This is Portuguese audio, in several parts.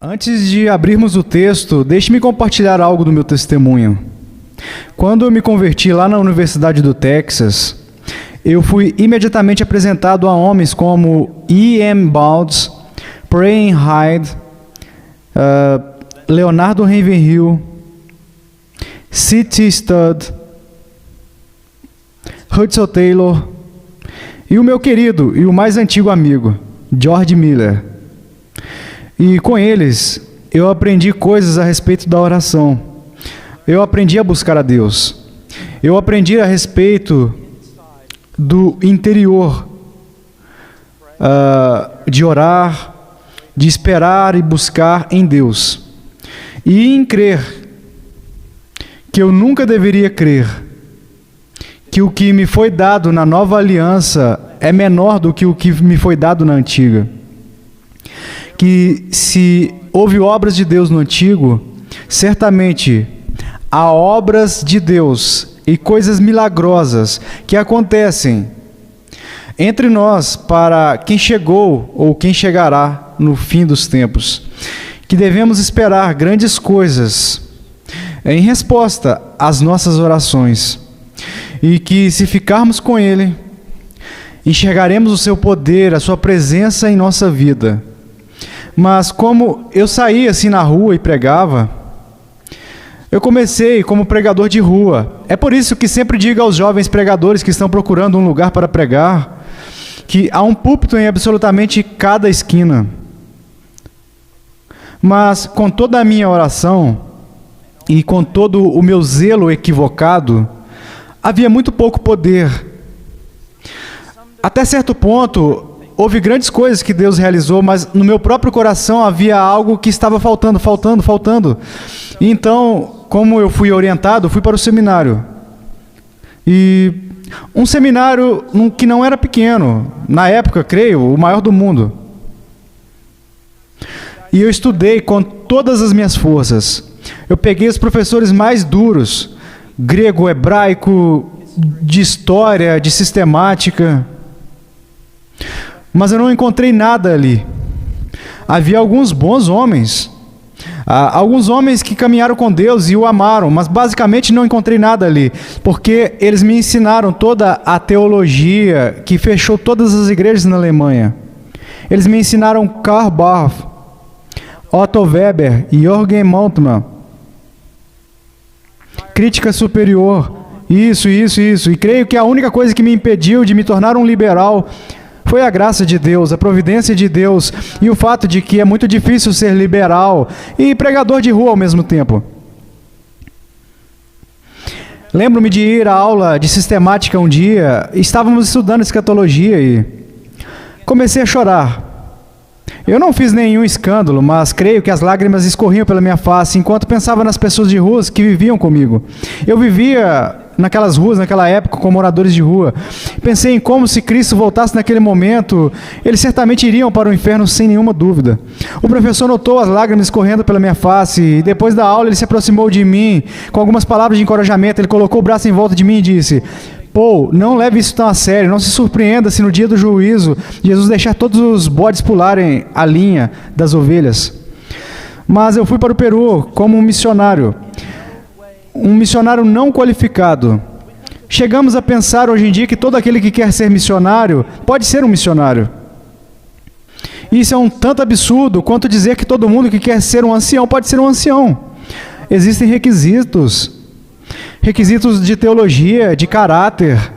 Antes de abrirmos o texto, deixe-me compartilhar algo do meu testemunho. Quando eu me converti lá na Universidade do Texas, eu fui imediatamente apresentado a homens como E.M. Bounds, Prain Hyde, Leonardo Ravenhill, C.T. Studd, Hudson Taylor e o meu querido e o mais antigo amigo, George Miller. E com eles, eu aprendi coisas a respeito da oração. Eu aprendi a buscar a Deus. Eu aprendi a respeito do interior, de orar, de esperar e buscar em Deus. E em crer que eu nunca deveria crer que o que me foi dado na nova aliança é menor do que o que me foi dado na antiga. Que se houve obras de Deus no antigo, certamente há obras de Deus e coisas milagrosas que acontecem entre nós para quem chegou ou quem chegará no fim dos tempos. Que devemos esperar grandes coisas em resposta às nossas orações. E que se ficarmos com Ele, enxergaremos o seu poder, a sua presença em nossa vida. Mas como eu saía assim na rua e pregava, eu comecei como pregador de rua. É por isso que sempre digo aos jovens pregadores que estão procurando um lugar para pregar, que há um púlpito em absolutamente cada esquina. Mas com toda a minha oração e com todo o meu zelo equivocado, havia muito pouco poder. Até certo ponto, houve grandes coisas que Deus realizou, mas no meu próprio coração havia algo que estava faltando. E então, como eu fui orientado, fui para o seminário. E um seminário que não era pequeno, na época, creio, o maior do mundo. E eu estudei com todas as minhas forças. Eu peguei os professores mais duros, grego, hebraico, de história, de sistemática. Mas eu não encontrei nada ali. Havia alguns bons homens, alguns homens que caminharam com Deus e o amaram, mas basicamente não encontrei nada ali, porque eles me ensinaram toda a teologia que fechou todas as igrejas na Alemanha. Eles me ensinaram Karl Barth, Otto Weber e Jürgen Moltmann. Crítica superior, isso. E creio que a única coisa que me impediu de me tornar um liberal foi a graça de Deus, a providência de Deus e o fato de que é muito difícil ser liberal e pregador de rua ao mesmo tempo. Lembro-me de ir à aula de sistemática um dia, estávamos estudando escatologia e comecei a chorar. Eu não fiz nenhum escândalo, mas creio que as lágrimas escorriam pela minha face enquanto pensava nas pessoas de ruas que viviam comigo. Eu vivia naquelas ruas, naquela época, com moradores de rua. Pensei em como, se Cristo voltasse naquele momento, eles certamente iriam para o inferno sem nenhuma dúvida. O professor notou as lágrimas escorrendo pela minha face e depois da aula ele se aproximou de mim com algumas palavras de encorajamento. Ele colocou o braço em volta de mim e disse: Paul, não leve isso tão a sério, não se surpreenda se no dia do juízo Jesus deixar todos os bodes pularem a linha das ovelhas. Mas eu fui para o Peru como um missionário não qualificado. Chegamos a pensar hoje em dia que todo aquele que quer ser missionário pode ser um missionário. Isso é um tanto absurdo quanto dizer que todo mundo que quer ser um ancião pode ser um ancião. Existem requisitos de teologia, de caráter.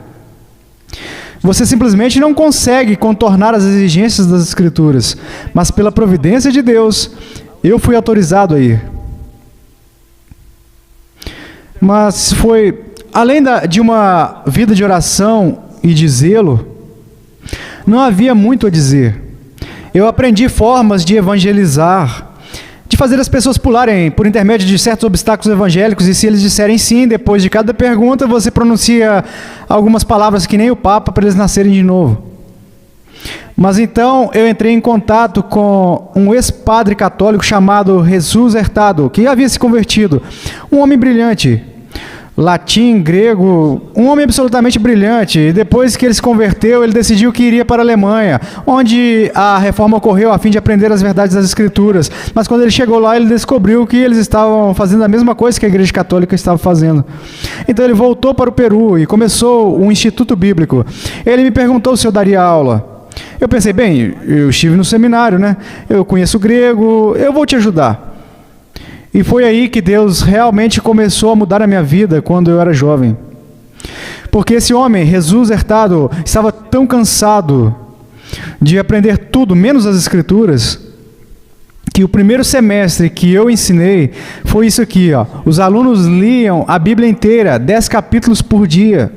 Você simplesmente não consegue contornar as exigências das Escrituras, mas pela providência de Deus, eu fui autorizado a ir. Mas foi, além de uma vida de oração e de zelo, não havia muito a dizer. Eu aprendi formas de evangelizar, de fazer as pessoas pularem por intermédio de certos obstáculos evangélicos, e se eles disserem sim, depois de cada pergunta, você pronuncia algumas palavras que nem o Papa para eles nascerem de novo. Mas então eu entrei em contato com um ex-padre católico chamado Jesus Hurtado, que havia se convertido. Um homem brilhante, latim, grego, um homem absolutamente brilhante. E depois que ele se converteu, ele decidiu que iria para a Alemanha, onde a reforma ocorreu a fim de aprender as verdades das Escrituras. Mas quando ele chegou lá, ele descobriu que eles estavam fazendo a mesma coisa que a Igreja Católica estava fazendo. Então ele voltou para o Peru e começou um instituto bíblico. Ele me perguntou se eu daria aula. Eu pensei, bem, eu estive no seminário, né? Eu conheço grego, eu vou te ajudar. E foi aí que Deus realmente começou a mudar a minha vida quando eu era jovem. Porque esse homem, Jesus Hurtado, estava tão cansado de aprender tudo, menos as Escrituras, que o primeiro semestre que eu ensinei foi isso aqui, ó. Os alunos liam a Bíblia inteira, 10 capítulos por dia.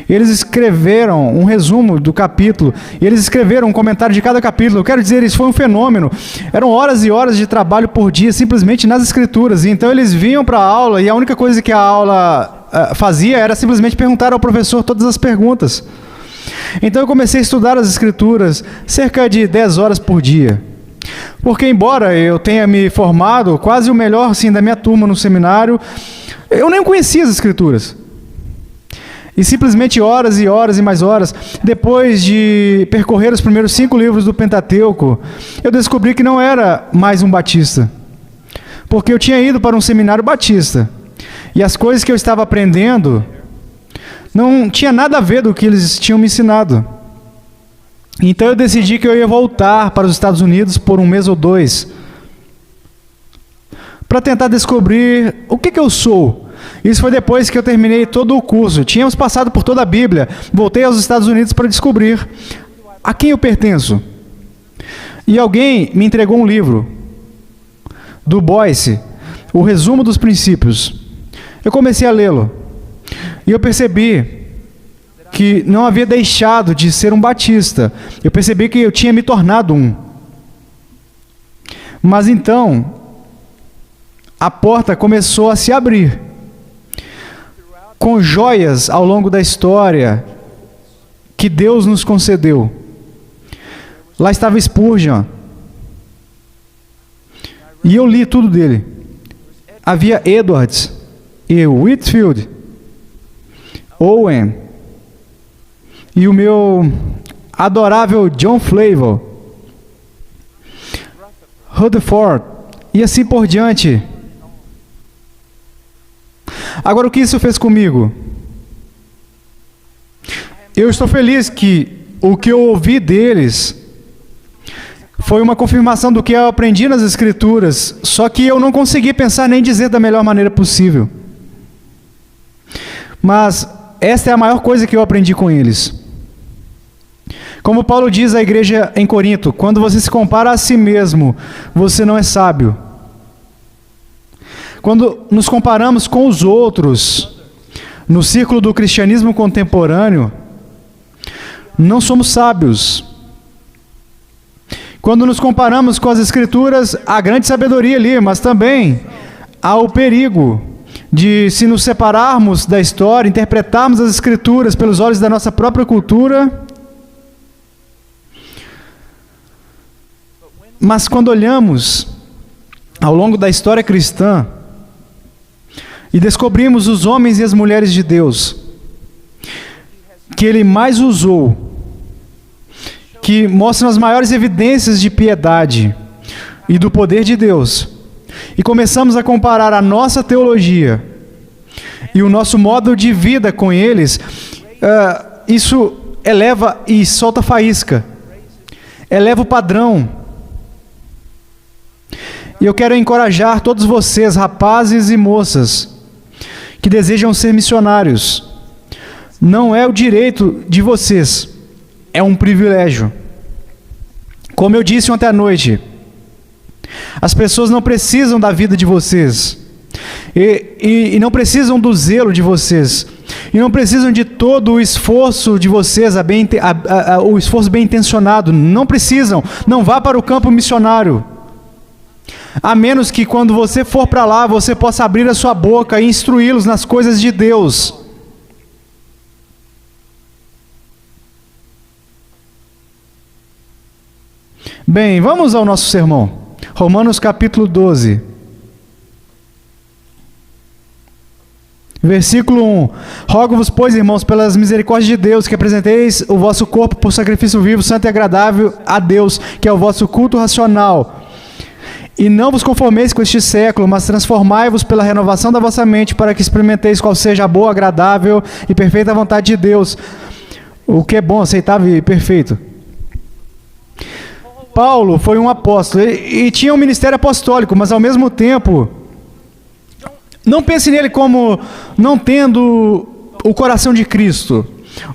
Eles escreveram um resumo do capítulo, e eles escreveram um comentário de cada capítulo. Eu quero dizer, isso foi um fenômeno. Eram horas e horas de trabalho por dia, simplesmente nas Escrituras. E então eles vinham para a aula, e a única coisa que a aula fazia era simplesmente perguntar ao professor todas as perguntas. Então eu comecei a estudar as Escrituras cerca de 10 horas por dia. Porque embora eu tenha me formado quase o melhor assim, da minha turma no seminário, eu nem conhecia as Escrituras. E simplesmente horas e horas e mais horas, depois de percorrer os primeiros 5 livros do Pentateuco, eu descobri que não era mais um batista. Porque eu tinha ido para um seminário batista. E as coisas que eu estava aprendendo não tinha nada a ver do que eles tinham me ensinado. Então eu decidi que eu ia voltar para os Estados Unidos por 1 mês ou 2, para tentar descobrir o que eu sou. Isso foi depois que eu terminei todo o curso. Tínhamos passado por toda a Bíblia. Voltei aos Estados Unidos para descobrir a quem eu pertenço. E alguém me entregou um livro do Boyce, o resumo dos princípios. Eu comecei a lê-lo. E eu percebi que não havia deixado de ser um batista. Eu percebi que eu tinha me tornado um. Mas então, a porta começou a se abrir, com joias ao longo da história que Deus nos concedeu. Lá estava Spurgeon, e eu li tudo dele. Havia Edwards e Whitefield, Owen, e o meu adorável John Flavel, Rutherford, e assim por diante. Agora, o que isso fez comigo? Eu estou feliz que o que eu ouvi deles foi uma confirmação do que eu aprendi nas Escrituras, só que eu não consegui pensar nem dizer da melhor maneira possível. Mas esta é a maior coisa que eu aprendi com eles. Como Paulo diz à igreja em Corinto, quando você se compara a si mesmo, você não é sábio. Quando nos comparamos com os outros, no círculo do cristianismo contemporâneo, não somos sábios. Quando nos comparamos com as Escrituras, há grande sabedoria ali, mas também há o perigo de, se nos separarmos da história, interpretarmos as Escrituras pelos olhos da nossa própria cultura. Mas quando olhamos ao longo da história cristã e descobrimos os homens e as mulheres de Deus que Ele mais usou, que mostram as maiores evidências de piedade e do poder de Deus, e começamos a comparar a nossa teologia e o nosso modo de vida com eles, isso eleva e solta faísca, eleva o padrão. E eu quero encorajar todos vocês, rapazes e moças, que desejam ser missionários. Não é o direito de vocês, é um privilégio. Como eu disse ontem à noite, as pessoas não precisam da vida de vocês, e não precisam do zelo de vocês, e não precisam de todo o esforço de vocês, o esforço bem intencionado. Não precisam, não vá para o campo missionário, a menos que quando você for para lá, você possa abrir a sua boca e instruí-los nas coisas de Deus. Bem, vamos ao nosso sermão. Romanos capítulo 12. Versículo 1. Rogo-vos, pois, irmãos, pelas misericórdias de Deus, que apresenteis o vosso corpo por sacrifício vivo, santo e agradável a Deus, que é o vosso culto racional. E não vos conformeis com este século, mas transformai-vos pela renovação da vossa mente, para que experimenteis qual seja a boa, agradável e perfeita vontade de Deus, o que é bom, aceitável e perfeito. Paulo foi um apóstolo e tinha um ministério apostólico, mas ao mesmo tempo, não pense nele como não tendo o coração de Cristo,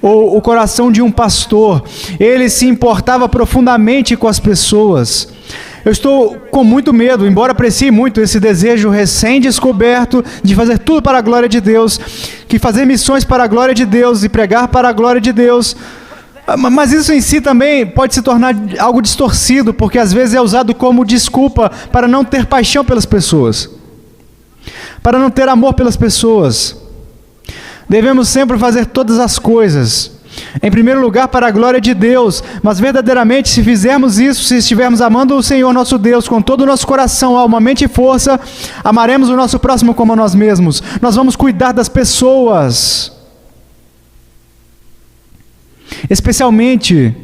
ou o coração de um pastor. Ele se importava profundamente com as pessoas. Eu estou com muito medo, embora aprecie muito esse desejo recém-descoberto de fazer tudo para a glória de Deus, que fazer missões para a glória de Deus e pregar para a glória de Deus. Mas isso em si também pode se tornar algo distorcido, porque às vezes é usado como desculpa para não ter paixão pelas pessoas, para não ter amor pelas pessoas. Devemos sempre fazer todas as coisas, em primeiro lugar para a glória de Deus, mas verdadeiramente se fizermos isso, se estivermos amando o Senhor nosso Deus com todo o nosso coração, alma, mente e força, amaremos o nosso próximo como a nós mesmos. Nós vamos cuidar das pessoas, especialmente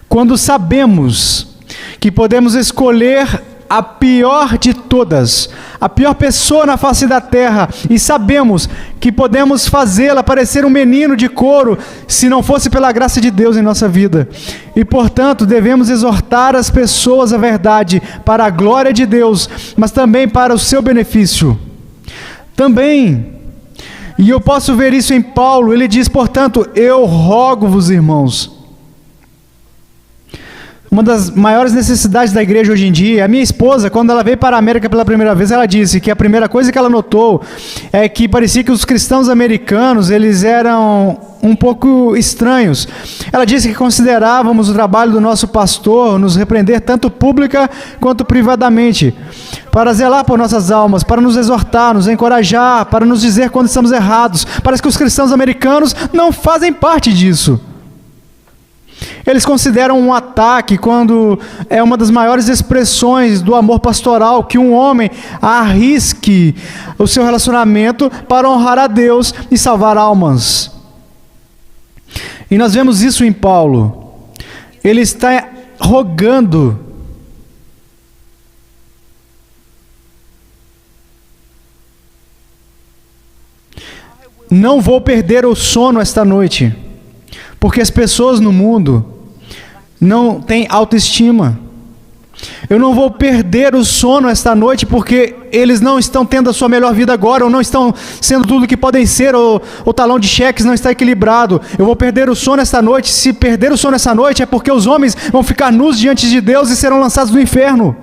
quando sabemos que podemos escolher a pior de todas, a pior pessoa na face da terra, e sabemos que podemos fazê-la parecer um menino de couro, se não fosse pela graça de Deus em nossa vida. E portanto devemos exortar as pessoas à verdade, para a glória de Deus, mas também para o seu benefício. Também, e eu posso ver isso em Paulo, ele diz, portanto, eu rogo-vos, irmãos. Uma das maiores necessidades da igreja hoje em dia, a minha esposa, quando ela veio para a América pela primeira vez, ela disse que a primeira coisa que ela notou é que parecia que os cristãos americanos, eles eram um pouco estranhos. Ela disse que considerávamos o trabalho do nosso pastor nos repreender tanto pública quanto privadamente, para zelar por nossas almas, para nos exortar, nos encorajar, para nos dizer quando estamos errados. Parece que os cristãos americanos não fazem parte disso. Eles consideram um ataque quando é uma das maiores expressões do amor pastoral que um homem arrisque o seu relacionamento para honrar a Deus e salvar almas. E nós vemos isso em Paulo. Ele está rogando não vou perder o sono esta noite, porque as pessoas no mundo não têm autoestima. Eu não vou perder o sono esta noite porque eles não estão tendo a sua melhor vida agora, ou não estão sendo tudo o que podem ser, ou o talão de cheques não está equilibrado. Eu vou perder o sono esta noite. Se perder o sono esta noite é porque os homens vão ficar nus diante de Deus e serão lançados no inferno.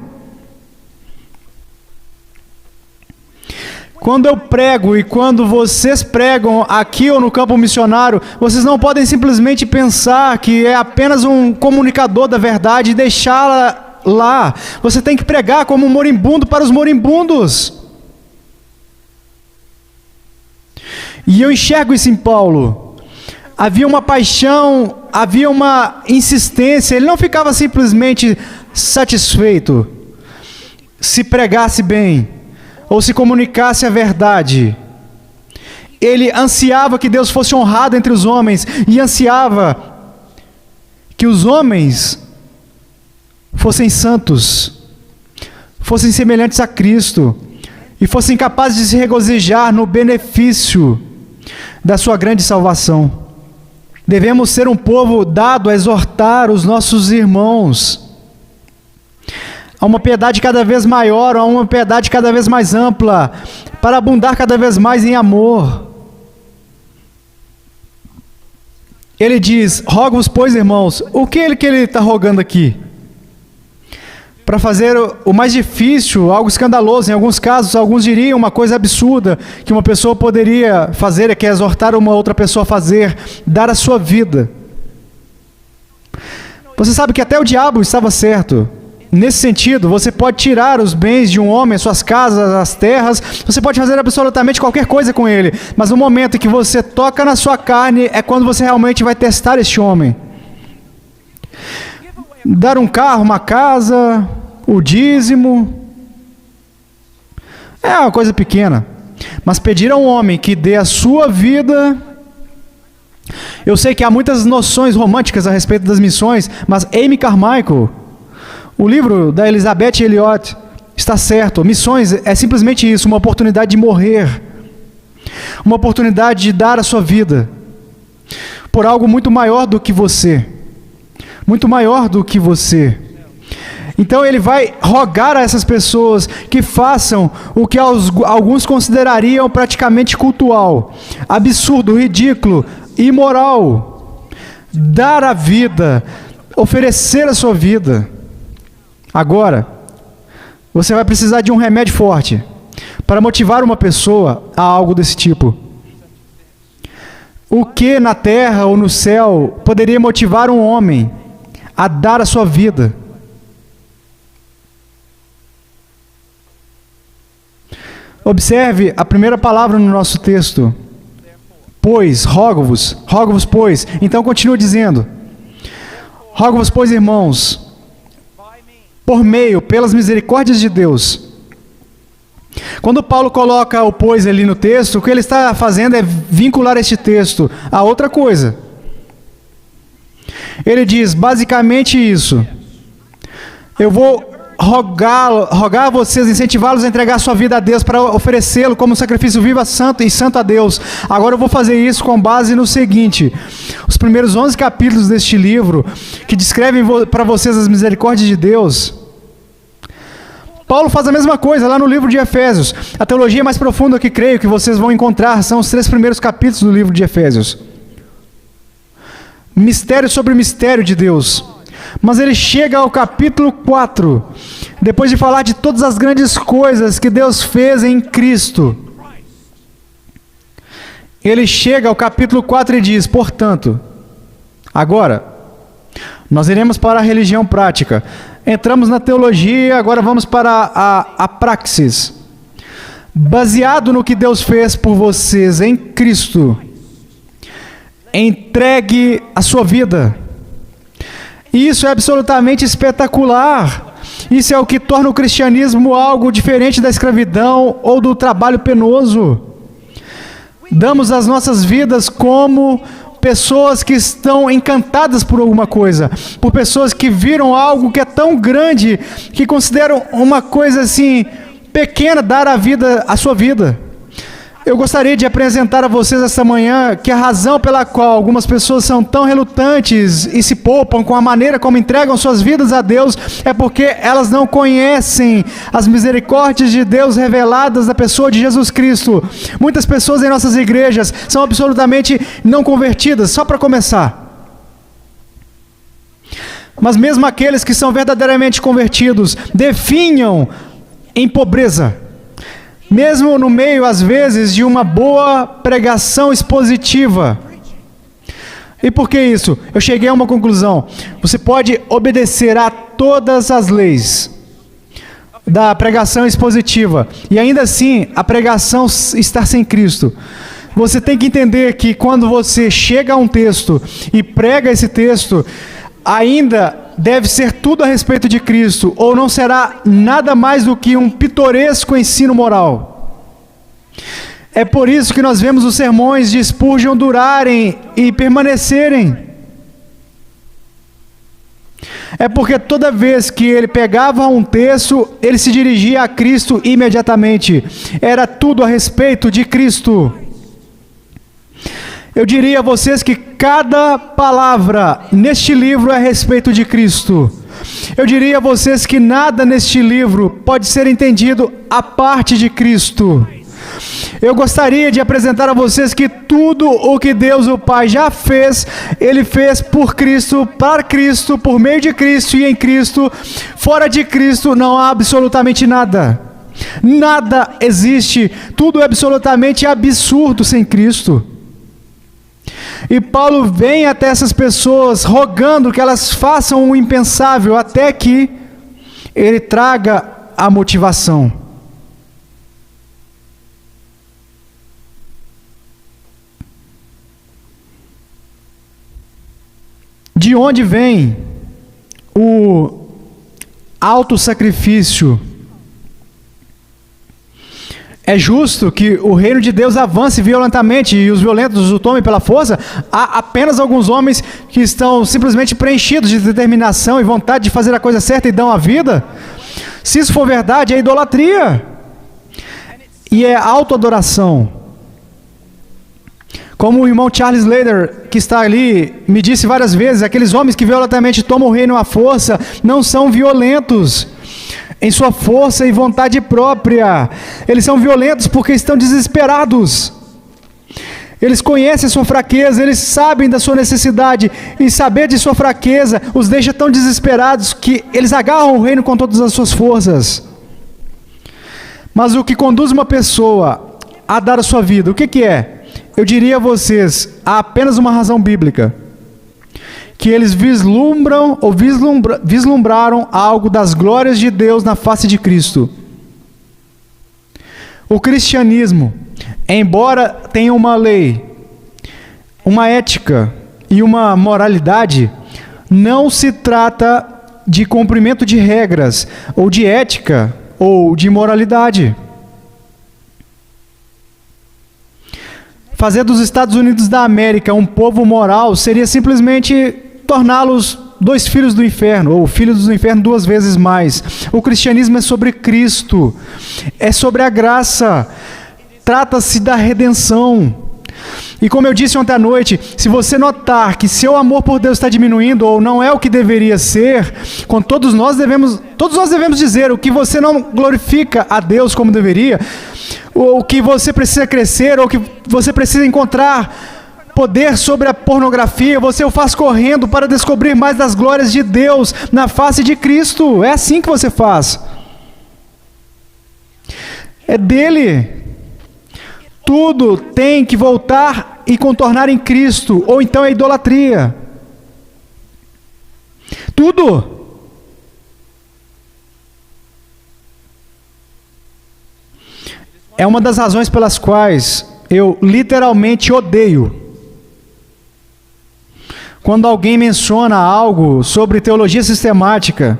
Quando eu prego e quando vocês pregam aqui ou no campo missionário, vocês não podem simplesmente pensar que é apenas um comunicador da verdade e deixá-la lá. Você tem que pregar como um moribundo para os moribundos. E eu enxergo isso em Paulo. Havia uma paixão, havia uma insistência. Ele não ficava simplesmente satisfeito se pregasse bem ou se comunicasse a verdade. Ele ansiava que Deus fosse honrado entre os homens, e ansiava que os homens fossem santos, fossem semelhantes a Cristo, e fossem capazes de se regozijar no benefício da sua grande salvação. Devemos ser um povo dado a exortar os nossos irmãos a uma piedade cada vez maior, a uma piedade cada vez mais ampla, para abundar cada vez mais em amor. Ele diz, rogo-vos, pois, irmãos, o que ele está rogando aqui? Para fazer o mais difícil, algo escandaloso, em alguns casos, alguns diriam uma coisa absurda, que uma pessoa poderia fazer, que é exortar uma outra pessoa a fazer, dar a sua vida. Você sabe que até o diabo estava certo. Nesse sentido, você pode tirar os bens de um homem, suas casas, as terras, você pode fazer absolutamente qualquer coisa com ele, mas no momento em que você toca na sua carne, é quando você realmente vai testar este homem. Dar um carro, uma casa, o dízimo, é uma coisa pequena. mas pedir a um homem que dê a sua vida... Eu sei que há muitas noções românticas a respeito das missões, mas Amy Carmichael, o livro da Elizabeth Elliot, está certo. Missões é simplesmente isso, uma oportunidade de morrer, uma oportunidade de dar a sua vida por algo muito maior do que você, muito maior do que você. Então ele vai rogar a essas pessoas que façam o que alguns considerariam praticamente cultual, absurdo, ridículo, imoral: dar a vida, oferecer a sua vida. Agora, você vai precisar de um remédio forte para motivar uma pessoa a algo desse tipo. O que na terra ou no céu poderia motivar um homem a dar a sua vida? Observe a primeira palavra no nosso texto. Pois, rogo-vos, pois. Então continua dizendo: rogo-vos, pois, irmãos, pelas misericórdias de Deus. Quando Paulo coloca o pois ali no texto, o que ele está fazendo é vincular este texto a outra coisa. Ele diz basicamente isso: eu vou rogar a vocês, incentivá-los a entregar a sua vida a Deus, para oferecê-lo como sacrifício vivo, santo a Deus. Agora eu vou fazer isso com base no seguinte: os primeiros 11 capítulos deste livro, que descrevem para vocês as misericórdias de Deus, Paulo faz a mesma coisa lá no livro de Efésios. A teologia mais profunda que creio que vocês vão encontrar são os 3 primeiros capítulos do livro de Efésios. Mistério sobre mistério de Deus. Mas ele chega ao capítulo 4, depois de falar de todas as grandes coisas que Deus fez em Cristo. Ele chega ao capítulo 4 e diz: portanto, agora, nós iremos para a religião prática. Entramos na teologia, agora vamos para a praxis. Baseado no que Deus fez por vocês em Cristo, entregue a sua vida. Isso é absolutamente espetacular. Isso é o que torna o cristianismo algo diferente da escravidão ou do trabalho penoso. Damos as nossas vidas como pessoas que estão encantadas por alguma coisa, por pessoas que viram algo que é tão grande que consideram uma coisa assim pequena dar a sua vida. Eu gostaria de apresentar a vocês esta manhã que a razão pela qual algumas pessoas são tão relutantes e se poupam com a maneira como entregam suas vidas a Deus é porque elas não conhecem as misericórdias de Deus reveladas na pessoa de Jesus Cristo. Muitas pessoas em nossas igrejas são absolutamente não convertidas, só para começar. Mas mesmo aqueles que são verdadeiramente convertidos definham em pobreza. Mesmo no meio, às vezes, de uma boa pregação expositiva. E por que isso? Eu cheguei a uma conclusão. Você pode obedecer a todas as leis da pregação expositiva e ainda assim a pregação estar sem Cristo. Você tem que entender que quando você chega a um texto e prega esse texto, ainda deve ser tudo a respeito de Cristo, ou não será nada mais do que um pitoresco ensino moral. É por isso que nós vemos os sermões de Spurgeon durarem e permanecerem. É porque toda vez que ele pegava um texto, ele se dirigia a Cristo imediatamente. Era tudo a respeito de Cristo. Eu diria a vocês que cada palavra neste livro é a respeito de Cristo. Eu diria a vocês que nada neste livro pode ser entendido à parte de Cristo. Eu gostaria de apresentar a vocês que tudo o que Deus o Pai já fez, Ele fez por Cristo, para Cristo, por meio de Cristo e em Cristo. Fora de Cristo não há absolutamente nada. Nada existe. Tudo é absolutamente absurdo sem Cristo. E Paulo vem até essas pessoas rogando que elas façam o impensável até que ele traga a motivação. De onde vem o autossacrifício? é justo que o reino de Deus avance violentamente e os violentos o tomem pela força? Há apenas alguns homens que estão simplesmente preenchidos de determinação e vontade de fazer a coisa certa e dão a vida? Se isso for verdade, é idolatria. E é autoadoração. Como o irmão Charles Slater, que está ali, me disse várias vezes, aqueles homens que violentamente tomam o reino à força não são violentos em sua força e vontade própria. Eles são violentos porque estão desesperados. Eles conhecem a sua fraqueza, eles sabem da sua necessidade, e saber de sua fraqueza os deixa tão desesperados que eles agarram o reino com todas as suas forças. Mas o que conduz uma pessoa a dar a sua vida, o que é? Eu diria a vocês, há apenas uma razão bíblica. Que eles vislumbram ou vislumbraram algo das glórias de Deus na face de Cristo. O cristianismo, embora tenha uma lei, uma ética e uma moralidade, não se trata de cumprimento de regras, ou de ética, ou de moralidade. Fazer dos Estados Unidos da América um povo moral seria simplesmente torná-los 2 filhos do inferno, ou filhos do inferno 2 vezes mais. O cristianismo é sobre Cristo, é sobre a graça, trata-se da redenção. E como eu disse ontem à noite, se você notar que seu amor por Deus está diminuindo, ou não é o que deveria ser, todos nós devemos dizer o que você não glorifica a Deus como deveria, ou que você precisa crescer, ou que você precisa encontrar poder sobre a pornografia, você o faz correndo para descobrir mais das glórias de Deus na face de Cristo. É assim que você faz. É dele. Tudo tem que voltar e contornar em Cristo, ou então é idolatria. Tudo. É uma das razões pelas quais eu literalmente odeio quando alguém menciona algo sobre teologia sistemática,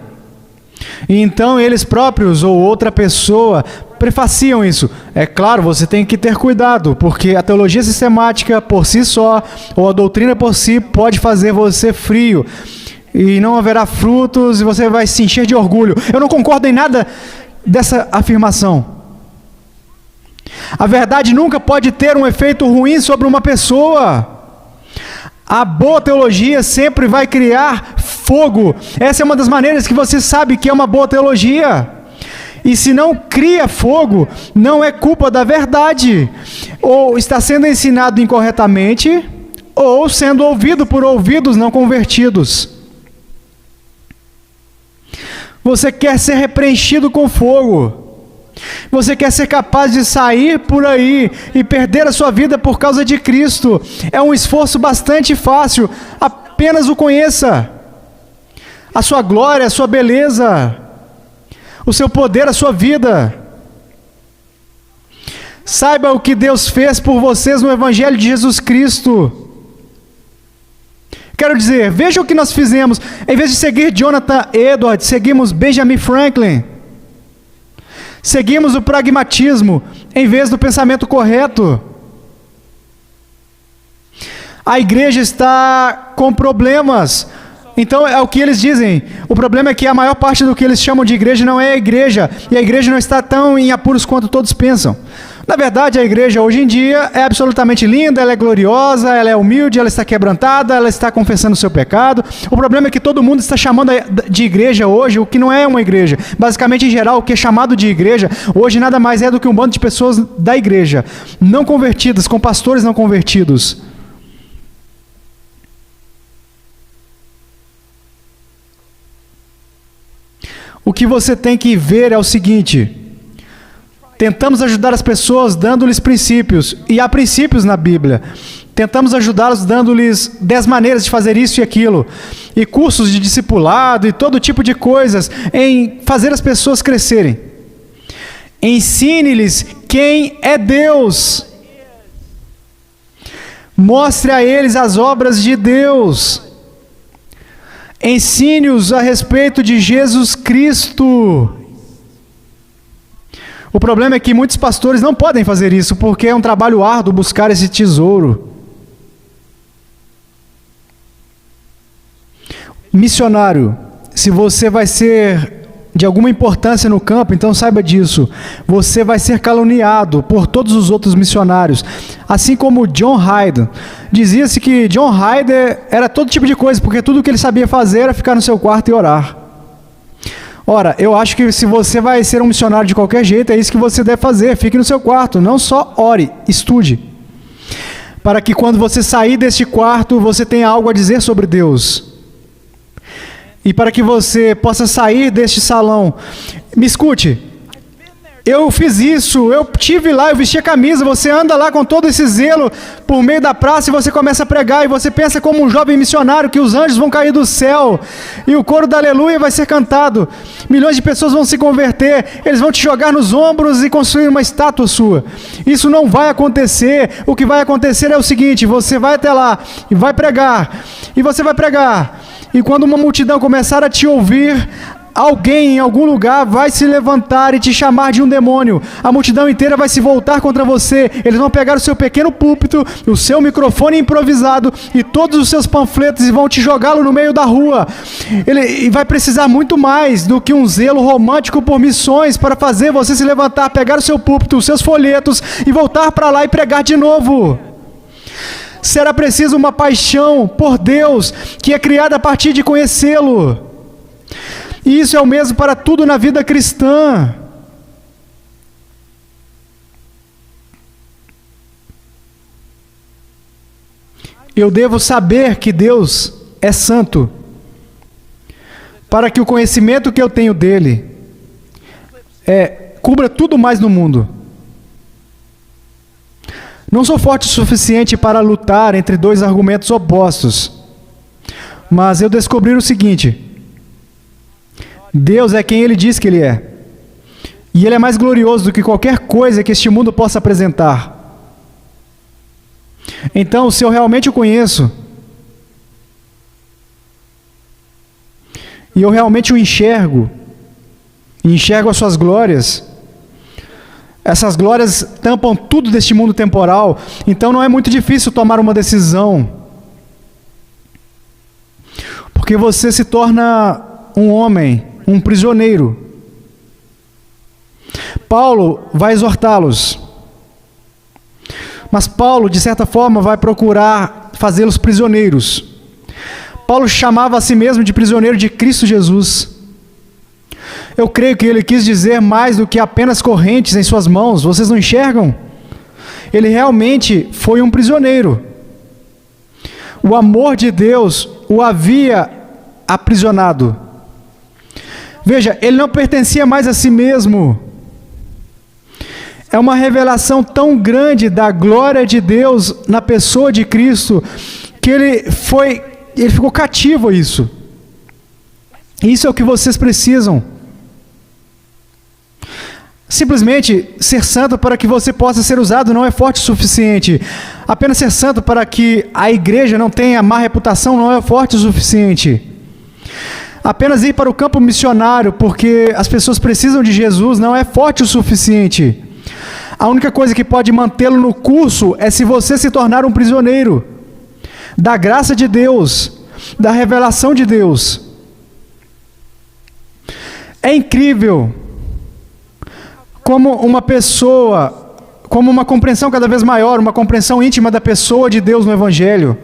e então eles próprios ou outra pessoa prefaciam isso. É claro, você tem que ter cuidado, porque a teologia sistemática por si só, ou a doutrina por si, pode fazer você frio, e não haverá frutos, e você vai se encher de orgulho. Eu não concordo em nada dessa afirmação. A verdade nunca pode ter um efeito ruim sobre uma pessoa. A boa teologia sempre vai criar fogo. Essa é uma das maneiras que você sabe que é uma boa teologia. E se não cria fogo, não é culpa da verdade. Ou está sendo ensinado incorretamente, ou sendo ouvido por ouvidos não convertidos. Você quer ser repreenchido com fogo. Você quer ser capaz de sair por aí e perder a sua vida por causa de Cristo. É um esforço bastante fácil. Apenas o conheça. A sua glória, a sua beleza, o seu poder, a sua vida. Saiba o que Deus fez por vocês no Evangelho de Jesus Cristo. Quero dizer, veja o que nós fizemos. Em vez de seguir Jonathan Edwards, seguimos Benjamin Franklin. Seguimos o pragmatismo em vez do pensamento correto. A igreja está com problemas. Então é o que eles dizem. O problema é que a maior parte do que eles chamam de igreja não é a igreja. E a igreja não está tão em apuros quanto todos pensam. Na verdade, a igreja hoje em dia é absolutamente linda, ela é gloriosa, ela é humilde, ela está quebrantada, ela está confessando o seu pecado. O problema é que todo mundo está chamando de igreja hoje o que não é uma igreja. Basicamente, em geral, o que é chamado de igreja hoje nada mais é do que um bando de pessoas da igreja, não convertidas, com pastores não convertidos. O que você tem que ver é o seguinte: tentamos ajudar as pessoas dando-lhes princípios, e há princípios na Bíblia. Tentamos ajudá-los dando-lhes 10 maneiras de fazer isso e aquilo, e cursos de discipulado e todo tipo de coisas, em fazer as pessoas crescerem. Ensine-lhes quem é Deus. Mostre a eles as obras de Deus. Ensine-os a respeito de Jesus Cristo. O problema é que muitos pastores não podem fazer isso, porque é um trabalho árduo buscar esse tesouro. Missionário, se você vai ser de alguma importância no campo, então saiba disso. Você vai ser caluniado por todos os outros missionários. Assim como John Hyde. Dizia-se que John Hyde era todo tipo de coisa, porque tudo que ele sabia fazer era ficar no seu quarto e orar. Ora, eu acho que se você vai ser um missionário de qualquer jeito, é isso que você deve fazer. Fique no seu quarto, não só ore, estude. Para que quando você sair deste quarto, você tenha algo a dizer sobre Deus. E para que você possa sair deste salão. Me escute. Eu fiz isso, eu tive lá, eu vesti a camisa. Você anda lá com todo esse zelo por meio da praça e você começa a pregar. E você pensa como um jovem missionário que os anjos vão cair do céu. E o coro da aleluia vai ser cantado. Milhões de pessoas vão se converter. Eles vão te jogar nos ombros e construir uma estátua sua. Isso não vai acontecer. O que vai acontecer é o seguinte: você vai até lá e vai pregar. E você vai pregar. E quando uma multidão começar a te ouvir, alguém em algum lugar vai se levantar e te chamar de um demônio. A multidão inteira vai se voltar contra você. Eles vão pegar o seu pequeno púlpito, o seu microfone improvisado e todos os seus panfletos e vão te jogá-lo no meio da rua. Ele vai precisar muito mais do que um zelo romântico por missões para fazer você se levantar, pegar o seu púlpito, os seus folhetos e voltar para lá e pregar de novo. Será preciso uma paixão por Deus que é criada a partir de conhecê-lo. E isso é o mesmo para tudo na vida cristã. Eu devo saber que Deus é santo, para que o conhecimento que eu tenho dele cubra tudo mais no mundo. Não sou forte o suficiente para lutar entre dois argumentos opostos, mas eu descobri o seguinte: Deus é quem Ele diz que Ele é, e Ele é mais glorioso do que qualquer coisa que este mundo possa apresentar. Então, se eu realmente o conheço, e eu realmente o enxergo as suas glórias, essas glórias tampam tudo deste mundo temporal, então não é muito difícil tomar uma decisão, porque você se torna um homem, um prisioneiro. Paulo vai exortá-los, mas Paulo, de certa forma, vai procurar fazê-los prisioneiros. Paulo chamava a si mesmo de prisioneiro de Cristo Jesus. Eu creio que ele quis dizer mais do que apenas correntes em suas mãos. Vocês não enxergam? Ele realmente foi um prisioneiro. O amor de Deus o havia aprisionado. Veja, ele não pertencia mais a si mesmo. É uma revelação tão grande da glória de Deus na pessoa de Cristo, que ele ficou cativo a isso. Isso é o que vocês precisam. Simplesmente ser santo para que você possa ser usado não é forte o suficiente. Apenas ser santo para que a igreja não tenha má reputação não é forte o suficiente. Apenas ir para o campo missionário porque as pessoas precisam de Jesus não é forte o suficiente. A única coisa que pode mantê-lo no curso é se você se tornar um prisioneiro da graça de Deus, da revelação de Deus. É incrível como uma compreensão cada vez maior, uma compreensão íntima da pessoa de Deus no Evangelho,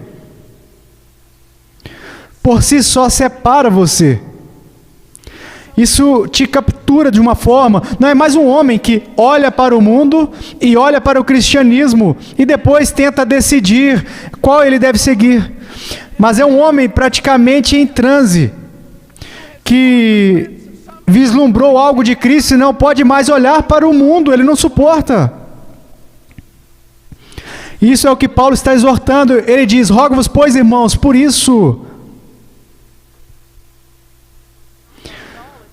por si só separa você. Isso te captura de uma forma, não é mais um homem que olha para o mundo e olha para o cristianismo e depois tenta decidir qual ele deve seguir, mas é um homem praticamente em transe, que vislumbrou algo de Cristo e não pode mais olhar para o mundo, ele não suporta. Isso é o que Paulo está exortando. Ele diz: rogo-vos, pois, irmãos, por isso,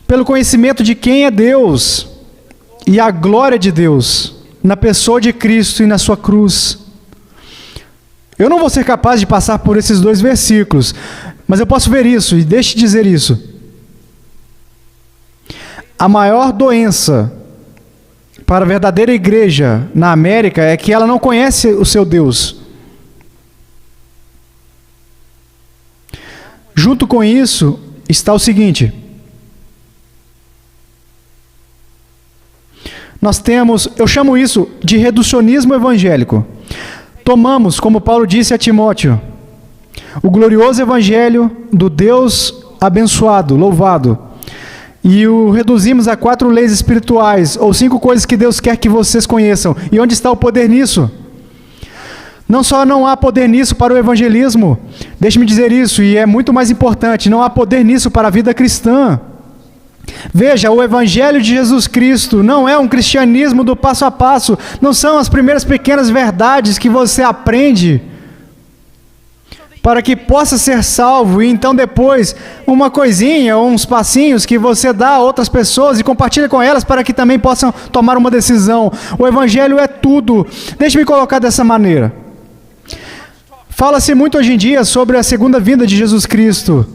pelo conhecimento de quem é Deus e a glória de Deus na pessoa de Cristo e na sua cruz. Eu não vou ser capaz de passar por esses dois versículos, mas eu posso ver isso, e deixe de dizer isso. A maior doença para a verdadeira igreja na América é que ela não conhece o seu Deus. Junto com isso está o seguinte: nós temos, eu chamo isso de reducionismo evangélico. Tomamos, como Paulo disse a Timóteo, o glorioso evangelho do Deus abençoado, louvado, e o reduzimos a 4 leis espirituais, ou 5 coisas que Deus quer que vocês conheçam. E onde está o poder nisso? Não só não há poder nisso para o evangelismo, deixe-me dizer isso, e é muito mais importante, não há poder nisso para a vida cristã. Veja, o Evangelho de Jesus Cristo não é um cristianismo do passo a passo, não são as primeiras pequenas verdades que você aprende para que possa ser salvo, e então depois uma coisinha, uns passinhos que você dá a outras pessoas e compartilha com elas para que também possam tomar uma decisão. O Evangelho é tudo. Deixe-me colocar dessa maneira. Fala-se muito hoje em dia sobre a segunda vinda de Jesus Cristo.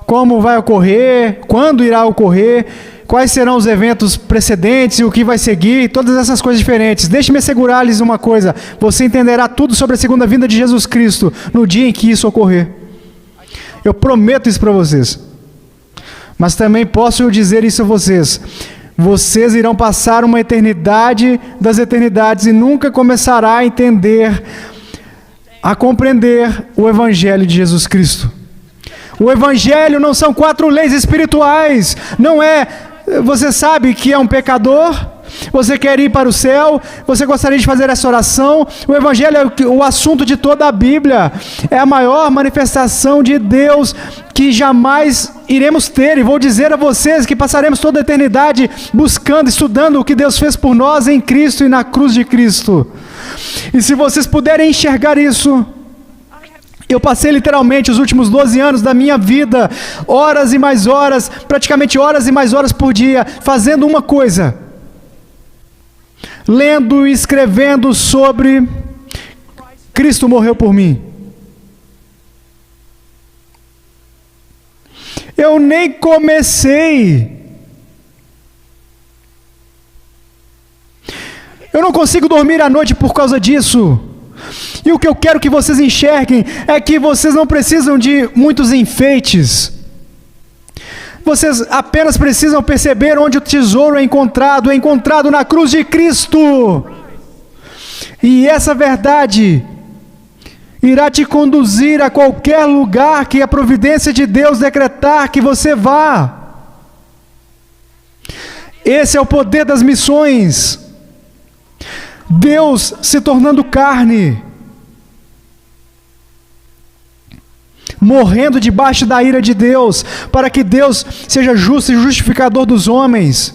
Como vai ocorrer, quando irá ocorrer, quais serão os eventos precedentes e o que vai seguir, todas essas coisas diferentes. Deixe-me assegurar-lhes uma coisa: você entenderá tudo sobre a segunda vinda de Jesus Cristo no dia em que isso ocorrer. Eu prometo isso para vocês. Mas também posso dizer isso a vocês: vocês irão passar uma eternidade das eternidades e nunca começará a entender, a compreender o Evangelho de Jesus Cristo. O Evangelho não são 4 leis espirituais, não é, você sabe que é um pecador, você quer ir para o céu, você gostaria de fazer essa oração. O Evangelho é o assunto de toda a Bíblia, é a maior manifestação de Deus que jamais iremos ter, e vou dizer a vocês que passaremos toda a eternidade buscando, estudando o que Deus fez por nós em Cristo e na cruz de Cristo. E se vocês puderem enxergar isso, eu passei literalmente os últimos 12 anos da minha vida, horas e mais horas, praticamente horas e mais horas por dia, fazendo uma coisa: lendo e escrevendo sobre Cristo morreu por mim. Eu nem comecei. Eu não consigo dormir à noite por causa disso. E o que eu quero que vocês enxerguem é que vocês não precisam de muitos enfeites. Vocês apenas precisam perceber onde o tesouro é encontrado na cruz de Cristo. E essa verdade irá te conduzir a qualquer lugar que a providência de Deus decretar que você vá. Esse é o poder das missões. Deus se tornando carne, morrendo debaixo da ira de Deus, para que Deus seja justo e justificador dos homens.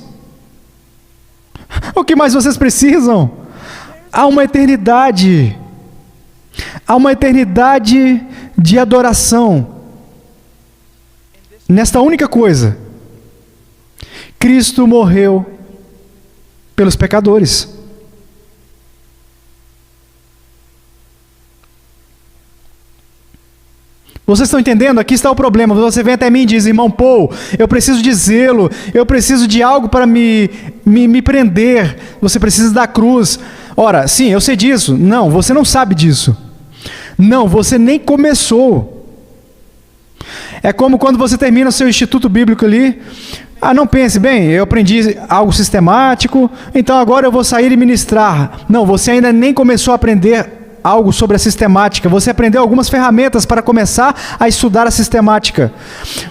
O que mais vocês precisam? Há uma eternidade de adoração nesta única coisa: Cristo morreu pelos pecadores. Vocês estão entendendo? Aqui está o problema. Você vem até mim e diz: irmão Paul, eu preciso de zelo, eu preciso de algo para me prender. Você precisa da cruz. Ora, sim, eu sei disso. Não, você não sabe disso. Não, você nem começou. É como quando você termina o seu instituto bíblico ali. Ah, não pense, bem, eu aprendi algo sistemático, então agora eu vou sair e ministrar. Não, você ainda nem começou a aprender algo sobre a sistemática. Você aprendeu algumas ferramentas para começar a estudar a sistemática.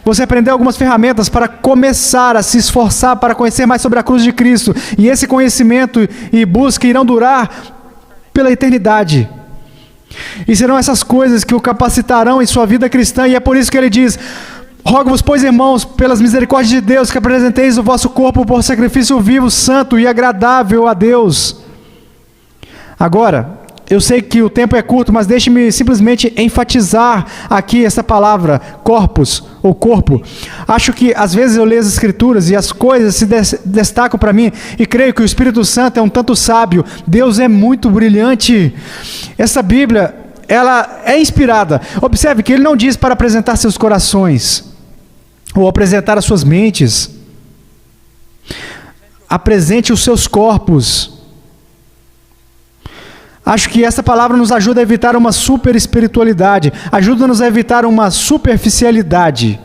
Você aprendeu algumas ferramentas para começar a se esforçar para conhecer mais sobre a cruz de Cristo. E esse conhecimento e busca irão durar pela eternidade. E serão essas coisas que o capacitarão em sua vida cristã. E é por isso que ele diz: rogo-vos, pois, irmãos, pelas misericórdias de Deus, que apresenteis o vosso corpo por sacrifício vivo, santo e agradável a Deus. Agora, eu sei que o tempo é curto, mas deixe-me simplesmente enfatizar aqui essa palavra, corpus, ou corpo. Acho que às vezes eu leio as Escrituras e as coisas se destacam para mim, e creio que o Espírito Santo é um tanto sábio. Deus é muito brilhante. Essa Bíblia, ela é inspirada. Observe que ele não diz para apresentar seus corações, ou apresentar as suas mentes. apresente os seus corpos. Acho que essa palavra nos ajuda a evitar uma super espiritualidade, ajuda-nos a evitar uma superficialidade.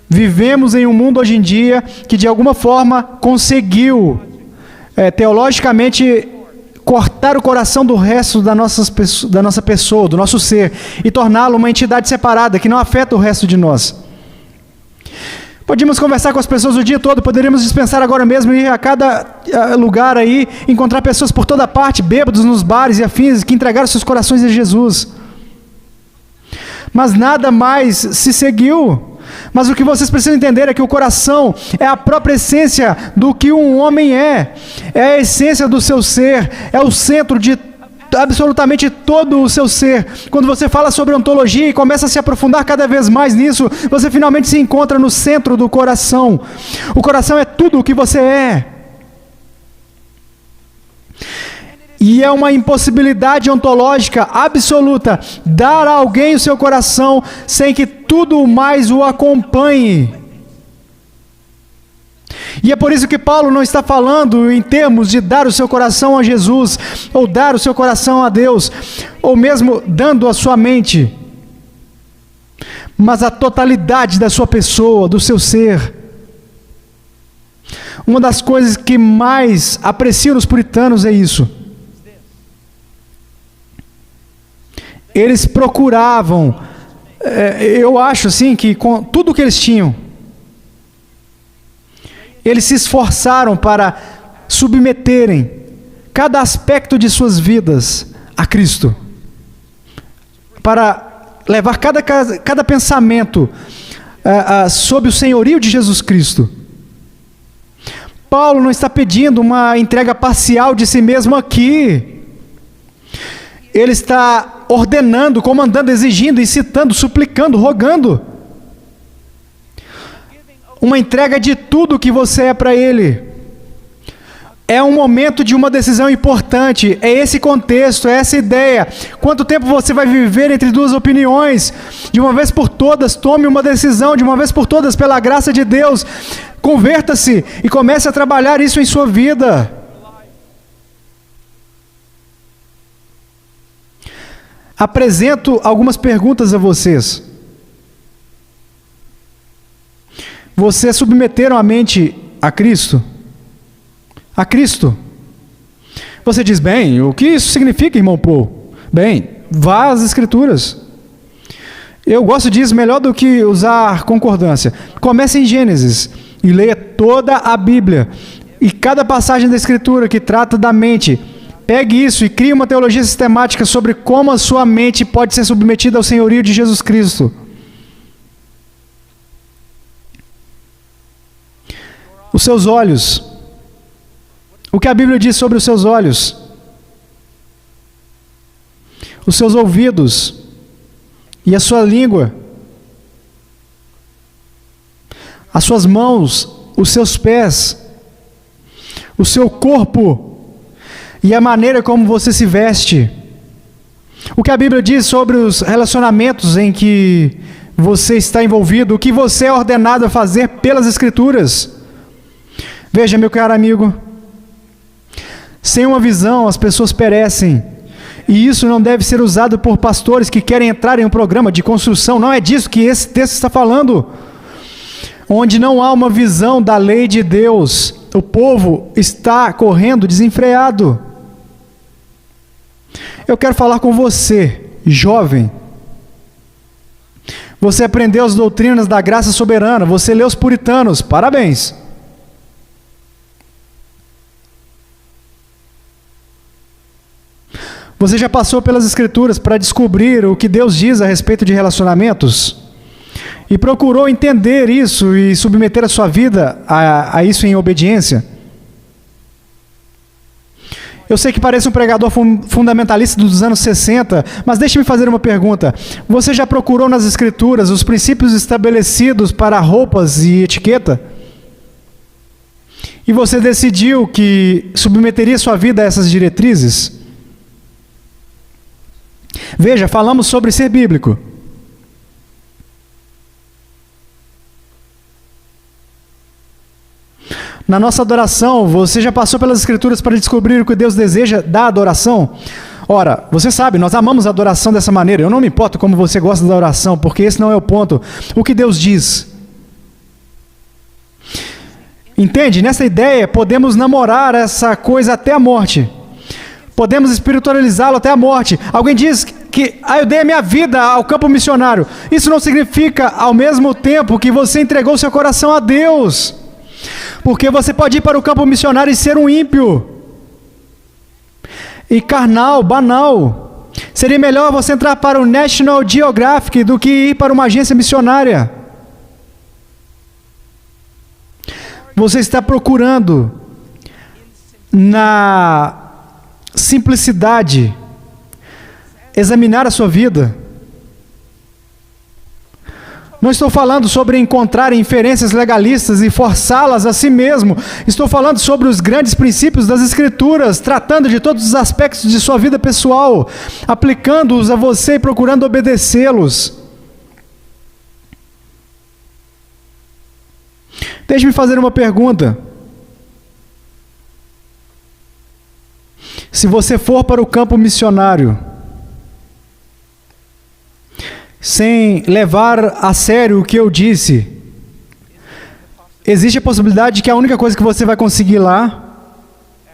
Vivemos em um mundo hoje em dia que de alguma forma conseguiu, teologicamente, cortar o coração do resto da nossa pessoa, do nosso ser, e torná-lo uma entidade separada, que não afeta o resto de nós. Podíamos conversar com as pessoas o dia todo, poderíamos dispensar agora mesmo, ir a cada lugar aí, encontrar pessoas por toda parte, bêbados nos bares e afins, que entregaram seus corações a Jesus. Mas nada mais se seguiu. Mas o que vocês precisam entender é que o coração é a própria essência do que um homem é a essência do seu ser, é o centro de absolutamente todo o seu ser. Quando você fala sobre ontologia e começa a se aprofundar cada vez mais nisso, você finalmente se encontra no centro do coração. O coração é tudo o que você é. E é uma impossibilidade ontológica absoluta dar a alguém o seu coração sem que tudo mais o acompanhe. E é por isso que Paulo não está falando em termos de dar o seu coração a Jesus, ou dar o seu coração a Deus, ou mesmo dando a sua mente, mas a totalidade da sua pessoa, do seu ser. Uma das coisas que mais aprecio nos puritanos é isso. Eles procuravam, eu acho assim, que com tudo que eles tinham, eles se esforçaram para submeterem cada aspecto de suas vidas a Cristo, para levar cada pensamento sob o senhorio de Jesus Cristo. Paulo não está pedindo uma entrega parcial de si mesmo aqui. Ele está ordenando, comandando, exigindo, incitando, suplicando, rogando uma entrega de tudo que você é para Ele. É um momento de uma decisão importante, é esse contexto, é essa ideia. Quanto tempo você vai viver entre duas opiniões? De uma vez por todas, tome uma decisão, de uma vez por todas, pela graça de Deus. Converta-se e comece a trabalhar isso em sua vida. Apresento algumas perguntas a vocês. Vocês submeteram a mente a Cristo? A Cristo? Você diz, bem, o que isso significa, irmão Paul? Bem, vá às Escrituras. Eu gosto disso melhor do que usar concordância. Comece em Gênesis e leia toda a Bíblia. E cada passagem da Escritura que trata da mente, pegue isso e crie uma teologia sistemática sobre como a sua mente pode ser submetida ao senhorio de Jesus Cristo. Os seus olhos. O que a Bíblia diz sobre os seus olhos? Os seus ouvidos. E a sua língua. As suas mãos, os seus pés. O seu corpo. E a maneira como você se veste. O que a Bíblia diz sobre os relacionamentos em que você está envolvido, o que você é ordenado a fazer pelas Escrituras. Veja, meu caro amigo, sem uma visão as pessoas perecem. E isso não deve ser usado por pastores que querem entrar em um programa de construção. Não é disso que esse texto está falando. Onde não há uma visão da lei de Deus, o povo está correndo desenfreado. Eu quero falar com você, jovem. Você aprendeu as doutrinas da graça soberana, você leu os puritanos, parabéns. Você já passou pelas Escrituras para descobrir o que Deus diz a respeito de relacionamentos? E procurou entender isso e submeter a sua vida a isso em obediência? Eu sei que parece um pregador fundamentalista dos anos 60, mas deixe-me fazer uma pergunta. Você já procurou nas Escrituras os princípios estabelecidos para roupas e etiqueta? E você decidiu que submeteria sua vida a essas diretrizes? Veja, falamos sobre ser bíblico. Na nossa adoração, você já passou pelas Escrituras para descobrir o que Deus deseja da adoração? Ora, você sabe, nós amamos a adoração dessa maneira. Eu não me importo como você gosta da oração, porque esse não é o ponto. O que Deus diz? Entende? Nessa ideia, podemos namorar essa coisa até a morte. Podemos espiritualizá-lo até a morte. Alguém diz que eu dei a minha vida ao campo missionário. Isso não significa, ao mesmo tempo, que você entregou seu coração a Deus. Porque você pode ir para o campo missionário e ser um ímpio. E carnal, banal. Seria melhor você entrar para o National Geographic do que ir para uma agência missionária. Você está procurando na simplicidade examinar a sua vida. Não estou falando sobre encontrar inferências legalistas e forçá-las a si mesmo. Estou falando sobre os grandes princípios das Escrituras, tratando de todos os aspectos de sua vida pessoal, aplicando-os a você e procurando obedecê-los. Deixe-me fazer uma pergunta. Se você for para o campo missionário, sem levar a sério o que eu disse, existe a possibilidade de que a única coisa que você vai conseguir lá,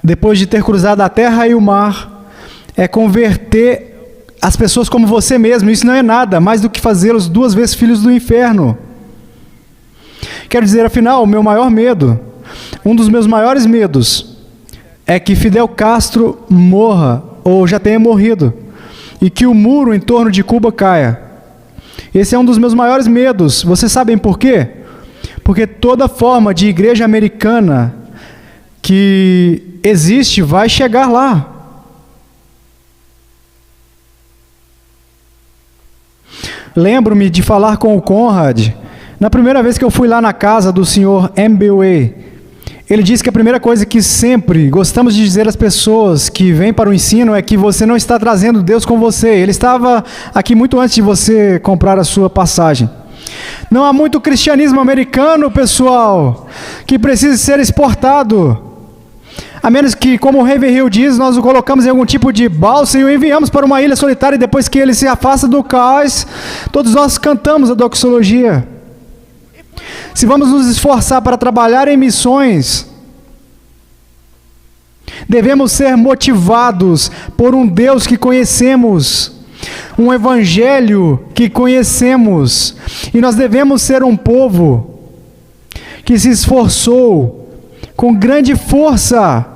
depois de ter cruzado a terra e o mar, é converter as pessoas como você mesmo. Isso não é nada mais do que fazê-los 2 vezes filhos do inferno. Quero dizer, afinal, o meu maior medo, um dos meus maiores medos, é que Fidel Castro morra, ou já tenha morrido, e que o muro em torno de Cuba caia. Esse é um dos meus maiores medos. Vocês sabem por quê? Porque toda forma de igreja americana que existe vai chegar lá. Lembro-me de falar com o Conrad, na primeira vez que eu fui lá na casa do Sr. MBWay. Ele disse que a primeira coisa que sempre gostamos de dizer às pessoas que vêm para o ensino é que você não está trazendo Deus com você. Ele estava aqui muito antes de você comprar a sua passagem. Não há muito cristianismo americano, pessoal, que precise ser exportado. A menos que, como o Ravenhill diz, nós o colocamos em algum tipo de balsa e o enviamos para uma ilha solitária, e depois que ele se afasta do cais, todos nós cantamos a doxologia. Se vamos nos esforçar para trabalhar em missões, devemos ser motivados por um Deus que conhecemos, um evangelho que conhecemos, e nós devemos ser um povo que se esforçou com grande força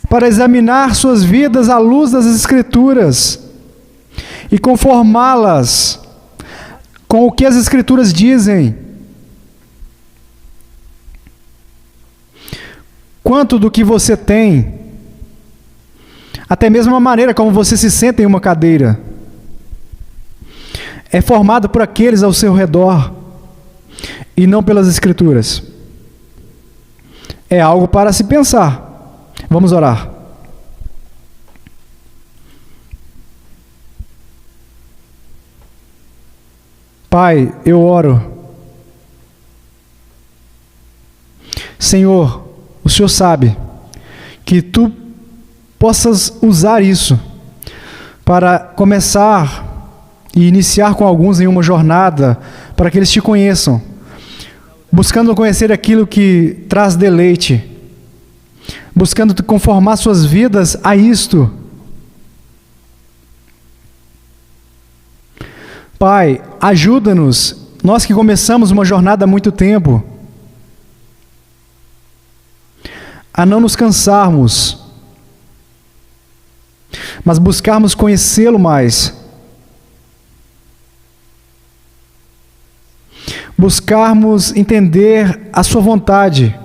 para examinar suas vidas à luz das Escrituras e conformá-las com o que as Escrituras dizem. Quanto do que você tem, até mesmo a maneira como você se senta em uma cadeira, é formado por aqueles ao seu redor e não pelas Escrituras. É algo para se pensar. Vamos orar. Pai, eu oro. Senhor, o Senhor sabe que Tu possas usar isso para começar e iniciar com alguns em uma jornada para que eles Te conheçam, buscando conhecer aquilo que traz deleite, buscando conformar suas vidas a isto. Pai, ajuda-nos, nós que começamos uma jornada há muito tempo, a não nos cansarmos, mas buscarmos conhecê-lo mais, buscarmos entender a sua vontade,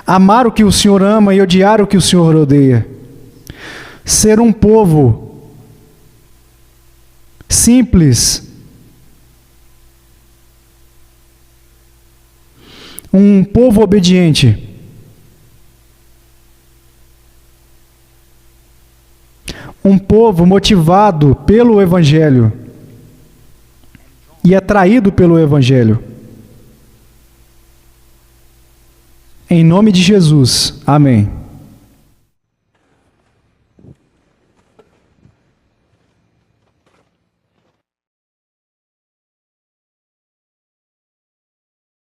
amar o que o Senhor ama e odiar o que o Senhor odeia, ser um povo simples, um povo obediente, um povo motivado pelo Evangelho e atraído pelo Evangelho. Em nome de Jesus. Amém.